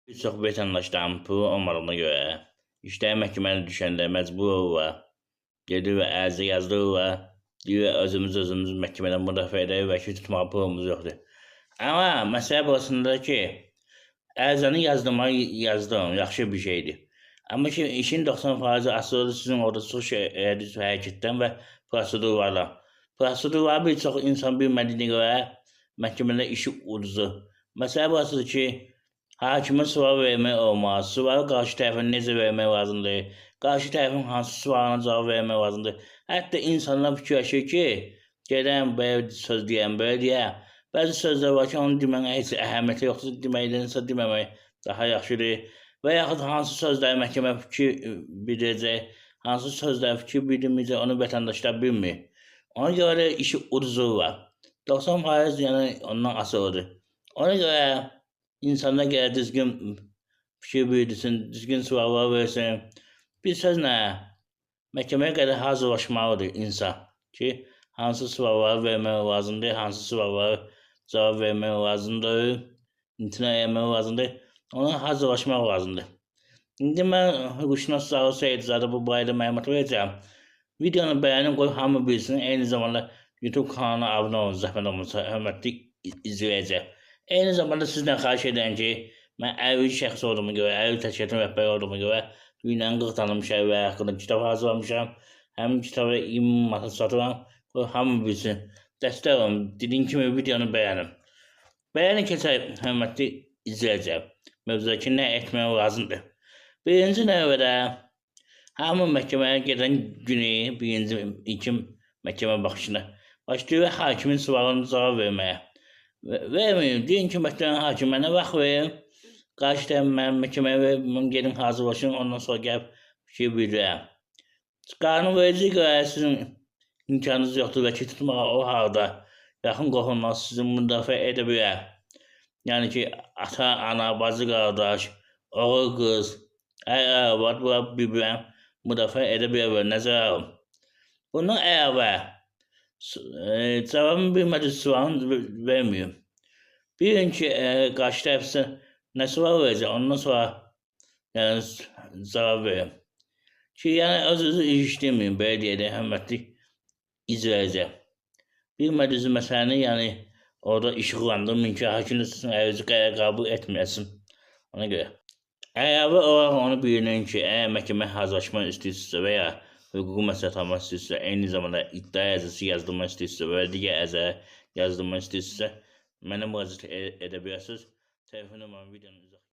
Bir çox vətəndaşların pulu olmadığına görə işləri məhkəməyə düşəndə məcburlar gedir və ərizə yazdırırlar. Deyir özümüz məhkəmədən müdafiə edək, vəkil tutmağa pulumuz yoxdur. Amma məsələ burasındadır ki, ərizəni yazdırın, yaxşı bir şeydir. Amma ki, işin 90% asılıdır sizin orada çıxış etdiyiniz hərəkətdən və prosedurlardan. Prosedurları bir çox insan bilmədiyinə görə məhkəmədə işi udzur. Məsələ burasıdır ki, hakimə sual vermək olmaz. Sualı qarşı tərəfə necə vermək lazımdır? Qarşı tərəfin hansı sualına cavab vermək lazımdır? Hətta insanlar fikirləşir ki, gələm belə söz deyəm, belə deyəm. Bəzi sözlər var ki, onu deməyə heç əhəmiyyəti yoxdur, deməkdənsə deməmək daha yaxşıdır. Və yaxud hansı sözləri məhkəmə fikir bildirəcək, hansı sözləri fikir bildirməyəcək, onu vətəndaşlar bilmir. Ona görə də işi udzurlar. 90% yəni ondan asılıdır. Ona görə insanlar gələ düzgün fikir bildirsin, düzgün suallar versin. Bir sözlə, məhkəməyə qədər hazırlaşmalıdır insan ki, hansı sualları vermək lazımdır, hansı sualları cavab vermək lazımdır, imtina etmək lazımdır, ona hazırlaşmaq lazımdır. İndi mən hüquqşünas Zaur Seyidzadə bu barədə məlumat verəcəm. Videonu bəyənin, qoy hamı bilsin, eyni zamanda YouTube kanalına abunə olun, zəhmət olmasa, hörmətli izləyəcək. Eyni zamanda sizdən xahiş edirəm ki, mən əlil şəxs olduğuma görə, əlil təşkilatın rəhbəri olduğuma görə dünyanın 40 tanınmış əlilləri haqqında kitab hazırlamışam. Həmin kitabı 20 manata satıram, qoy hamı bilsin. Dəstək olun, dediyim kimi videonu bəyənin. Bəyənin keçək, hörmətli izləyəcək. Mövzudakı nə etmək lazımdır? Birinci növbədə hamı məhkəməyə gedən günü, ilkin məhkəmə baxışına başlayır hakimin sualına cavab verməyə. Verməyim, deyin ki, hakim mənə vaxt verin, qarşı tərəf mənim məhkəməyə gedin hazırlaşın, ondan sonra gəlib fikir bildirəm. Qanunverici görə sizin imkanınız yoxdur vəkil tutmağa, o halda yaxın qohumlar sizin müdafiə edə bilər. Yəni ki, ata, ana, bacı, qardaş, oğul, qız, arvad, bir-birə müdafiə edə bilər və nəzərə alın. Bundan əlavə, cavabını bilmədiyi sualını verməyim. Bilin ki, qarşı tərəf sizə nə sual verəcək, ondan sonra cavab verin. Ki, yəni öz-özü işləməyin, belə deyək, hörmətli izləyəcək. Bilmədiyiniz məsələni, yəni orada işıqlandırmayın ki, hakimlər sizin ərizə qəbul etməyəsin. Ona görə. Əlavə olaraq onu bilin ki, əgər məhkəmə hazırlaşmaq istəyirsinizsə və ya hüquqi məsləhət almaq istəyirsinizsə, eyni zamanda iddia ərizəsi yazdırmaq istəyirsinizsə və ya digər ərizə yazdırmaq istəyirsinizsə, mənə müraciət edə bilərsiniz. Telefon nömrəmi videonun